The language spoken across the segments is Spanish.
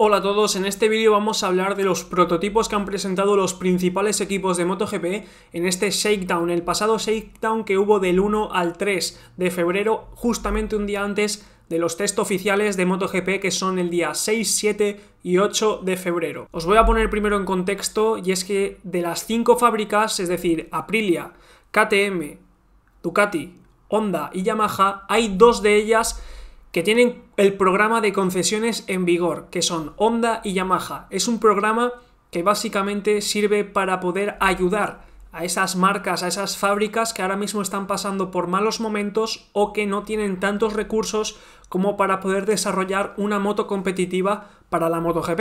Hola a todos, en este vídeo vamos a hablar de los prototipos que han presentado los principales equipos de MotoGP en este Shakedown, el pasado Shakedown que hubo del 1 al 3 de febrero, justamente un día antes de los test oficiales de MotoGP que son el día 6, 7 y 8 de febrero. Os voy a poner primero en contexto y es que de las 5 fábricas, es decir, Aprilia, KTM, Ducati, Honda y Yamaha, hay 2 de ellas que tienen el programa de concesiones en vigor, que son Honda y Yamaha. Es un programa que básicamente sirve para poder ayudar a esas marcas, a esas fábricas que ahora mismo están pasando por malos momentos o que no tienen tantos recursos como para poder desarrollar una moto competitiva para la MotoGP.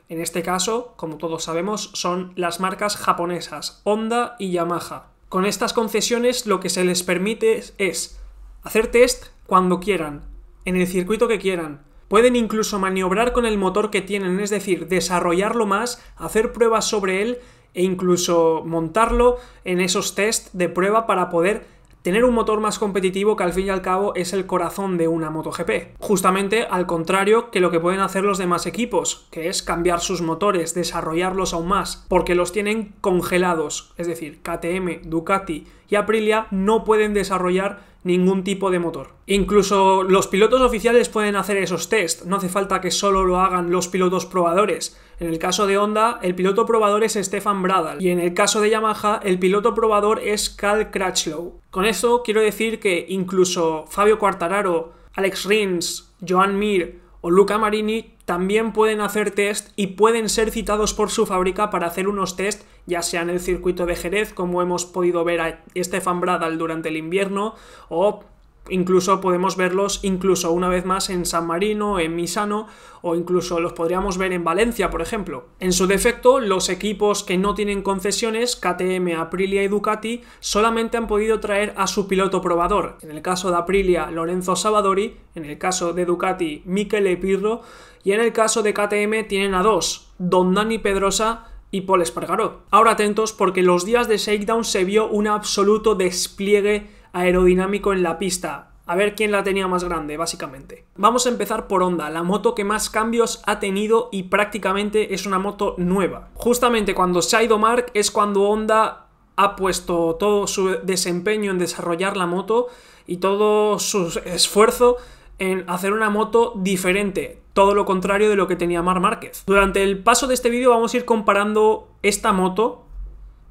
En este caso, como todos sabemos, son las marcas japonesas, Honda y Yamaha. Con estas concesiones lo que se les permite es hacer test cuando quieran, en el circuito que quieran. Pueden incluso maniobrar con el motor que tienen, es decir, desarrollarlo más, hacer pruebas sobre él e incluso montarlo en esos test de prueba para poder tener un motor más competitivo que al fin y al cabo es el corazón de una MotoGP. Justamente al contrario que lo que pueden hacer los demás equipos, que es cambiar sus motores, desarrollarlos aún más, porque los tienen congelados. Es decir, KTM, Ducati y Aprilia no pueden desarrollar ningún tipo de motor. Incluso los pilotos oficiales pueden hacer esos test, no hace falta que solo lo hagan los pilotos probadores. En el caso de Honda, el piloto probador es Stefan Bradl y en el caso de Yamaha, el piloto probador es Cal Crutchlow. Con esto quiero decir que incluso Fabio Quartararo, Alex Rins, Joan Mir o Luca Marini también pueden hacer test y pueden ser citados por su fábrica para hacer unos test, ya sea en el circuito de Jerez, como hemos podido ver a Stefan Bradl durante el invierno, o incluso podemos verlos incluso una vez más en San Marino, en Misano, o incluso los podríamos ver en Valencia, por ejemplo. En su defecto, los equipos que no tienen concesiones, KTM, Aprilia y Ducati, solamente han podido traer a su piloto probador. En el caso de Aprilia, Lorenzo Savadori, en el caso de Ducati, Michele Pirro, y en el caso de KTM tienen a 2, Don Dani Pedrosa y Pol Espargaró. Ahora atentos porque los días de Shakedown se vio un absoluto despliegue aerodinámico en la pista. A ver quién la tenía más grande, básicamente. Vamos a empezar por Honda, la moto que más cambios ha tenido y prácticamente es una moto nueva. Justamente cuando se ha ido Marc es cuando Honda ha puesto todo su desempeño en desarrollar la moto y todo su esfuerzo en hacer una moto diferente, todo lo contrario de lo que tenía Marc Márquez. Durante el paso de este vídeo vamos a ir comparando esta moto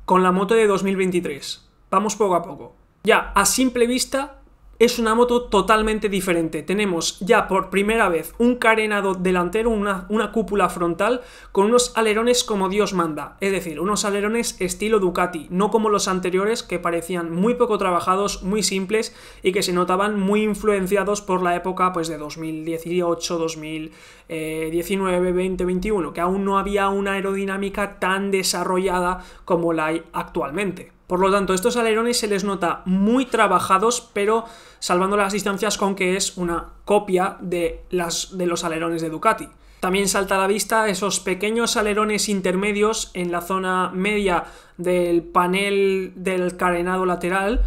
con la moto de 2023. Vamos poco a poco. Ya, a simple vista, es una moto totalmente diferente. Tenemos ya por primera vez un carenado delantero, una cúpula frontal con unos alerones como Dios manda. Es decir, unos alerones estilo Ducati, no como los anteriores que parecían muy poco trabajados, muy simples y que se notaban muy influenciados por la época pues, de 2018, 2019, 2021, que aún no había una aerodinámica tan desarrollada como la hay actualmente. Por lo tanto, estos alerones se les nota muy trabajados, pero salvando las distancias con que es una copia de los alerones de Ducati. También salta a la vista esos pequeños alerones intermedios en la zona media del panel del carenado lateral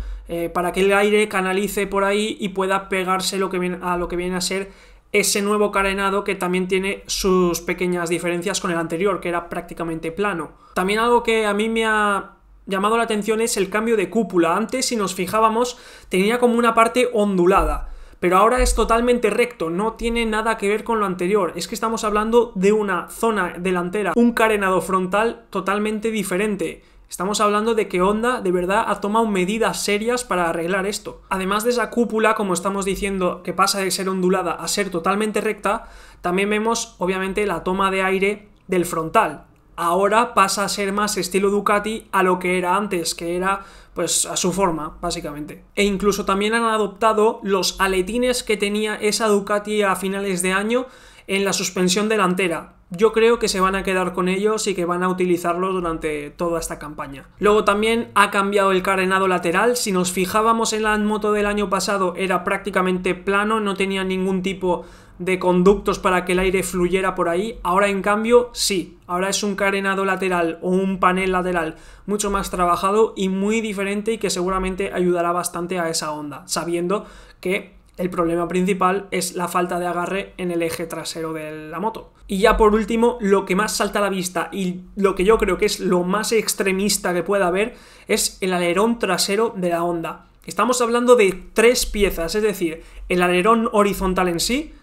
para que el aire canalice por ahí y pueda pegarse a lo que viene a ser ese nuevo carenado que también tiene sus pequeñas diferencias con el anterior, que era prácticamente plano. También algo que a mí me ha llamado la atención es el cambio de cúpula. Antes, si nos fijábamos, tenía como una parte ondulada, pero ahora es totalmente recto, no tiene nada que ver con lo anterior. Es que estamos hablando de una zona delantera, un carenado frontal totalmente diferente. Estamos hablando de que Honda de verdad ha tomado medidas serias para arreglar esto. Además de esa cúpula, como estamos diciendo, que pasa de ser ondulada a ser totalmente recta, también vemos obviamente la toma de aire del frontal. Ahora pasa a ser más estilo Ducati a lo que era antes, que era pues a su forma, básicamente. E incluso también han adoptado los aletines que tenía esa Ducati a finales de año en la suspensión delantera. Yo creo que se van a quedar con ellos y que van a utilizarlos durante toda esta campaña. Luego también ha cambiado el carenado lateral. Si nos fijábamos en la moto del año pasado era prácticamente plano, no tenía ningún tipo de conductos para que el aire fluyera por ahí. Ahora en cambio sí, ahora es un carenado lateral o un panel lateral mucho más trabajado y muy diferente y que seguramente ayudará bastante a esa Honda, sabiendo que El problema principal es la falta de agarre en el eje trasero de la moto. Y ya por último, lo que más salta a la vista y lo que yo creo que es lo más extremista que pueda haber es el alerón trasero de la Honda. Estamos hablando de 3 piezas, es decir, el alerón horizontal en sí,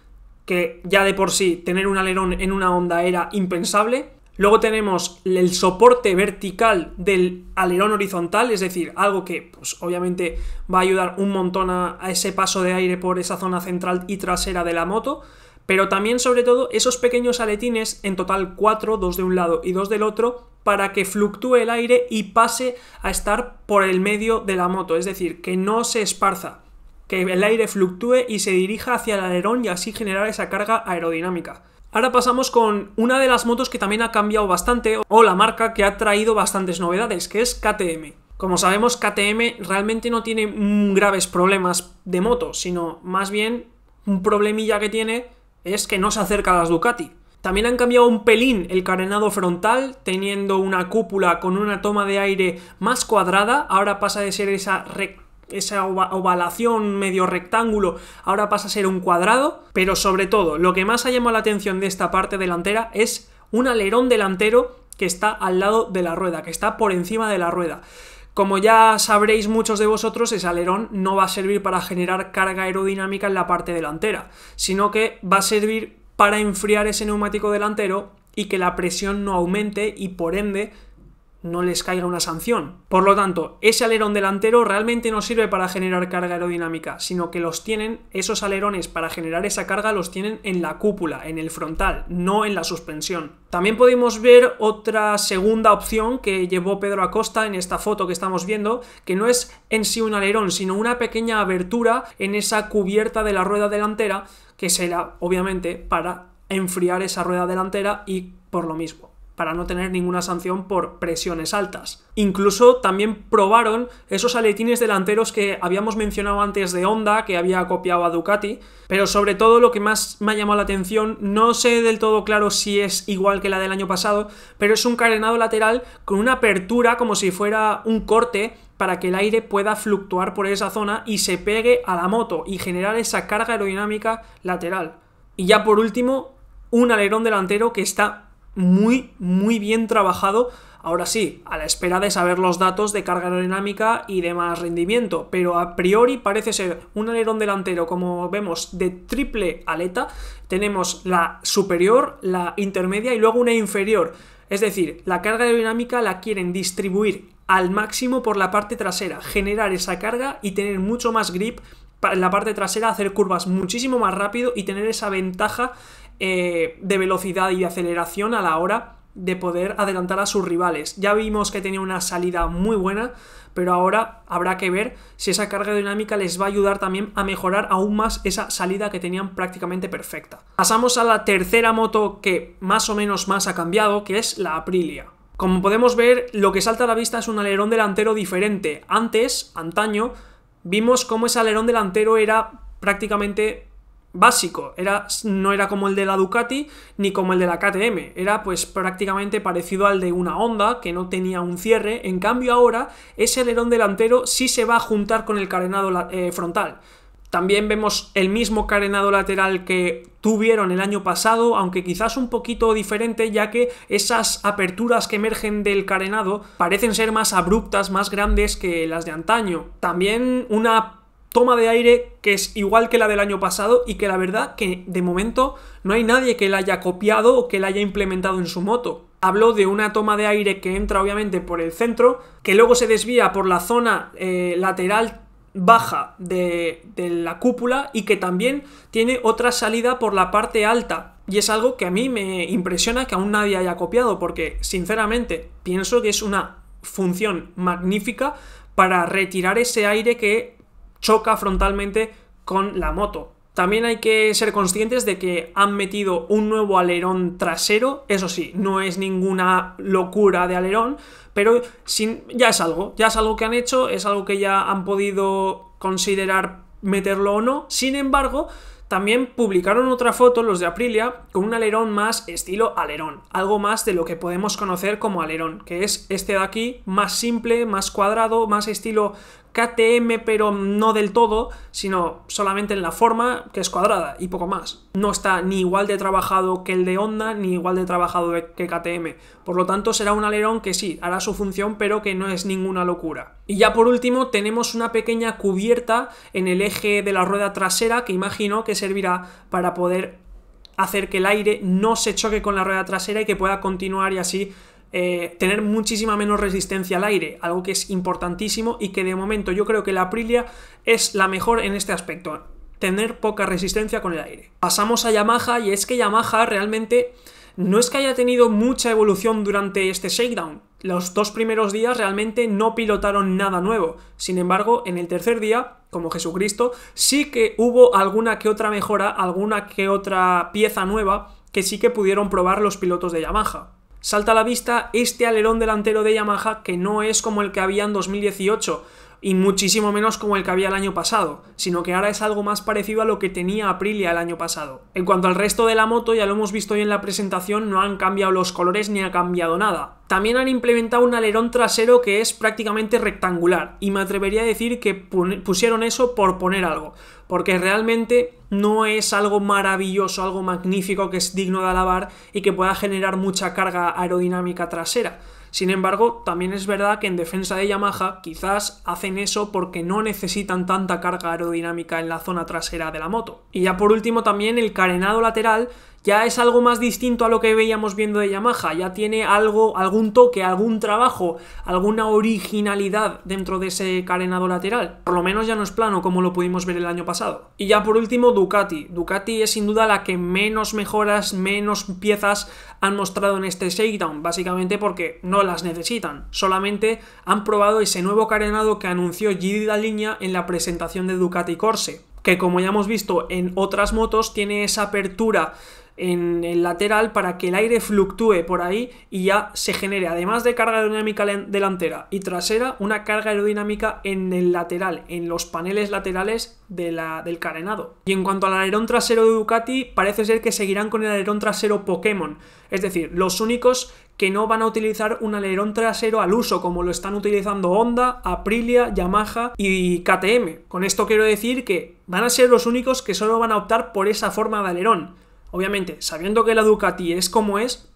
que ya de por sí tener un alerón en una Honda era impensable. Luego tenemos el soporte vertical del alerón horizontal, es decir, algo que pues, obviamente va a ayudar un montón a ese paso de aire por esa zona central y trasera de la moto, pero también sobre todo esos pequeños aletines, en total 4, 2 de un lado y 2 del otro, para que fluctúe el aire y pase a estar por el medio de la moto, es decir, que no se esparza, que el aire fluctúe y se dirija hacia el alerón y así generar esa carga aerodinámica. Ahora pasamos con una de las motos que también ha cambiado bastante, o la marca que ha traído bastantes novedades, que es KTM. Como sabemos, KTM realmente no tiene graves problemas de moto, sino más bien un problemilla que tiene es que no se acerca a las Ducati. También han cambiado un pelín el carenado frontal, teniendo una cúpula con una toma de aire más cuadrada, ahora pasa de ser esa ovalación medio rectángulo, ahora pasa a ser un cuadrado, pero sobre todo lo que más ha llamado la atención de esta parte delantera es un alerón delantero que está al lado de la rueda, que está por encima de la rueda. Como ya sabréis muchos de vosotros, ese alerón no va a servir para generar carga aerodinámica en la parte delantera, sino que va a servir para enfriar ese neumático delantero y que la presión no aumente y por ende no les caiga una sanción. Por lo tanto, ese alerón delantero realmente no sirve para generar carga aerodinámica, sino que esos alerones para generar esa carga los tienen en la cúpula, en el frontal, no en la suspensión. También podemos ver otra segunda opción que llevó Pedro Acosta en esta foto que estamos viendo, que no es en sí un alerón, sino una pequeña abertura en esa cubierta de la rueda delantera, que será obviamente para enfriar esa rueda delantera y por lo mismo, para no tener ninguna sanción por presiones altas. Incluso también probaron esos aletines delanteros que habíamos mencionado antes de Honda, que había copiado a Ducati, pero sobre todo lo que más me ha llamado la atención, no sé del todo claro si es igual que la del año pasado, pero es un carenado lateral con una apertura como si fuera un corte para que el aire pueda fluctuar por esa zona y se pegue a la moto y generar esa carga aerodinámica lateral. Y ya por último, un alerón delantero que está muy bien trabajado, ahora sí, a la espera de saber los datos de carga aerodinámica y de más rendimiento, pero a priori parece ser un alerón delantero, como vemos, de triple aleta. Tenemos la superior, la intermedia y luego una inferior, es decir, la carga aerodinámica la quieren distribuir al máximo por la parte trasera, generar esa carga y tener mucho más grip en la parte trasera, hacer curvas muchísimo más rápido y tener esa ventaja de velocidad y de aceleración a la hora de poder adelantar a sus rivales. Ya vimos que tenía una salida muy buena, pero ahora habrá que ver si esa carga aerodinámica les va a ayudar también a mejorar aún más esa salida que tenían prácticamente perfecta. Pasamos a la tercera moto que más o menos más ha cambiado, que es la Aprilia. Como podemos ver, lo que salta a la vista es un alerón delantero diferente. Antaño, vimos cómo ese alerón delantero era prácticamente básico, no era como el de la Ducati ni como el de la KTM, era pues prácticamente parecido al de una Honda que no tenía un cierre. En cambio ahora ese alerón delantero sí se va a juntar con el carenado frontal. También vemos el mismo carenado lateral que tuvieron el año pasado, aunque quizás un poquito diferente, ya que esas aperturas que emergen del carenado parecen ser más abruptas, más grandes que las de antaño. También una toma de aire que es igual que la del año pasado y que la verdad que de momento no hay nadie que la haya copiado o que la haya implementado en su moto. Hablo de una toma de aire que entra obviamente por el centro, que luego se desvía por la zona lateral baja de la cúpula y que también tiene otra salida por la parte alta. Y es algo que a mí me impresiona que aún nadie haya copiado, porque sinceramente pienso que es una función magnífica para retirar ese aire que choca frontalmente con la moto. También hay que ser conscientes de que han metido un nuevo alerón trasero, eso sí, no es ninguna locura de alerón, pero ya es algo que han hecho, es algo que ya han podido considerar meterlo o no. Sin embargo, también publicaron otra foto, los de Aprilia, con un alerón más estilo alerón, algo más de lo que podemos conocer como alerón, que es este de aquí, más simple, más cuadrado, más estilo KTM, pero no del todo, sino solamente en la forma, que es cuadrada, y poco más. No está ni igual de trabajado que el de Honda, ni igual de trabajado que KTM. Por lo tanto, será un alerón que sí, hará su función, pero que no es ninguna locura. Y ya por último, tenemos una pequeña cubierta en el eje de la rueda trasera, que imagino que servirá para poder hacer que el aire no se choque con la rueda trasera y que pueda continuar y así tener muchísima menos resistencia al aire, algo que es importantísimo y que de momento yo creo que la Aprilia es la mejor en este aspecto, tener poca resistencia con el aire. Pasamos a Yamaha, y es que Yamaha realmente no es que haya tenido mucha evolución durante este shakedown. Los 2 primeros días realmente no pilotaron nada nuevo. Sin embargo, en el tercer día, como Jesucristo, sí que hubo alguna que otra mejora, alguna que otra pieza nueva que sí que pudieron probar los pilotos de Yamaha. Salta a la vista este alerón delantero de Yamaha, que no es como el que había en 2018 y muchísimo menos como el que había el año pasado, sino que ahora es algo más parecido a lo que tenía Aprilia el año pasado. En cuanto al resto de la moto, ya lo hemos visto hoy en la presentación, no han cambiado los colores ni ha cambiado nada. También han implementado un alerón trasero que es prácticamente rectangular, y me atrevería a decir que pusieron eso por poner algo, porque realmente no es algo maravilloso, algo magnífico que es digno de alabar y que pueda generar mucha carga aerodinámica trasera. Sin embargo, también es verdad que en defensa de Yamaha quizás hacen eso porque no necesitan tanta carga aerodinámica en la zona trasera de la moto. Y ya por último también el carenado lateral ya es algo más distinto a lo que veíamos viendo de Yamaha, ya tiene algún toque, algún trabajo, alguna originalidad dentro de ese carenado lateral. Por lo menos ya no es plano como lo pudimos ver el año pasado. Y ya por último Ducati. Ducati es sin duda la que menos mejoras, menos piezas han mostrado en este shakedown, básicamente porque no las necesitan, solamente han probado ese nuevo carenado que anunció Gigi Dall'Igna en la presentación de Ducati Corse, que como ya hemos visto en otras motos tiene esa apertura en el lateral para que el aire fluctúe por ahí y ya se genere, además de carga aerodinámica delantera y trasera, una carga aerodinámica en el lateral, en los paneles laterales del carenado. Y en cuanto al alerón trasero de Ducati, parece ser que seguirán con el alerón trasero Pokémon, es decir, los únicos que no van a utilizar un alerón trasero al uso como lo están utilizando Honda, Aprilia, Yamaha y KTM. Con esto quiero decir que van a ser los únicos que solo van a optar por esa forma de alerón. Obviamente, sabiendo que la Ducati es como es,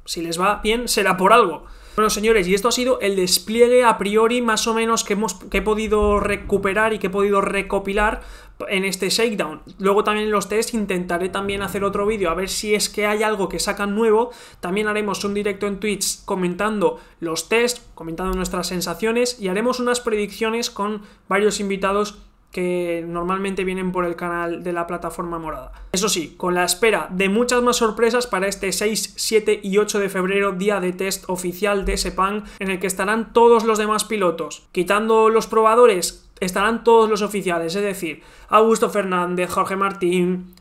si les va bien será por algo. Bueno, señores, y esto ha sido el despliegue a priori más o menos que he podido recuperar y que he podido recopilar en este shakedown. Luego también en los tests intentaré también hacer otro vídeo a ver si es que hay algo que sacan nuevo. También haremos un directo en Twitch comentando los tests, comentando nuestras sensaciones, y haremos unas predicciones con varios invitados que normalmente vienen por el canal de la plataforma morada. Eso sí, con la espera de muchas más sorpresas para este 6, 7 y 8 de febrero, día de test oficial de Sepang, en el que estarán todos los demás pilotos. Quitando los probadores, estarán todos los oficiales, es decir, Augusto Fernández, Jorge Martín,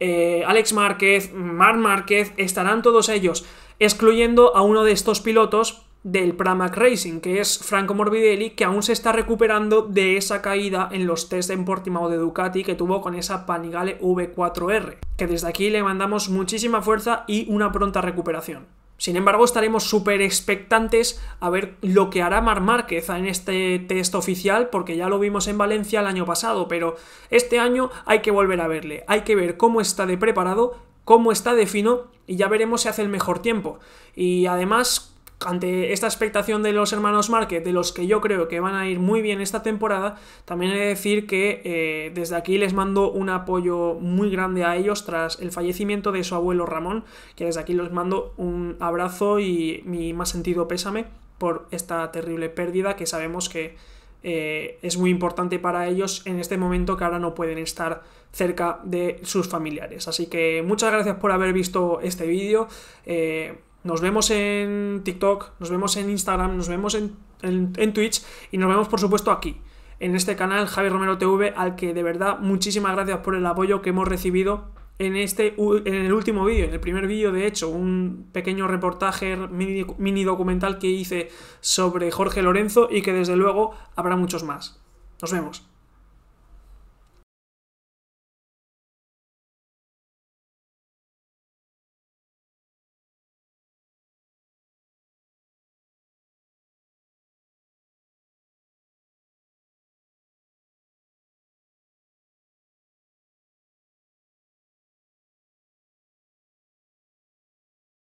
Alex Márquez, Marc Márquez, estarán todos ellos, excluyendo a uno de estos pilotos del Pramac Racing, que es Franco Morbidelli, que aún se está recuperando de esa caída en los test en Portimao de Ducati que tuvo con esa Panigale V4R, que desde aquí le mandamos muchísima fuerza y una pronta recuperación. Sin embargo, estaremos súper expectantes a ver lo que hará Marc Márquez en este test oficial, porque ya lo vimos en Valencia el año pasado, pero este año hay que volver a verle, hay que ver cómo está de preparado, cómo está de fino, y ya veremos si hace el mejor tiempo. Y además, ante esta expectación de los hermanos Márquez, de los que yo creo que van a ir muy bien esta temporada, también he de decir que desde aquí les mando un apoyo muy grande a ellos tras el fallecimiento de su abuelo Ramón, que desde aquí les mando un abrazo y mi más sentido pésame por esta terrible pérdida, que sabemos que es muy importante para ellos en este momento, que ahora no pueden estar cerca de sus familiares. Así que muchas gracias por haber visto este vídeo. Nos vemos en TikTok, nos vemos en Instagram, nos vemos en Twitch, y nos vemos por supuesto aquí, en este canal Javi Romero TV, al que de verdad muchísimas gracias por el apoyo que hemos recibido en el último vídeo, en el primer vídeo de hecho, un pequeño reportaje mini documental que hice sobre Jorge Lorenzo, y que desde luego habrá muchos más. Nos vemos.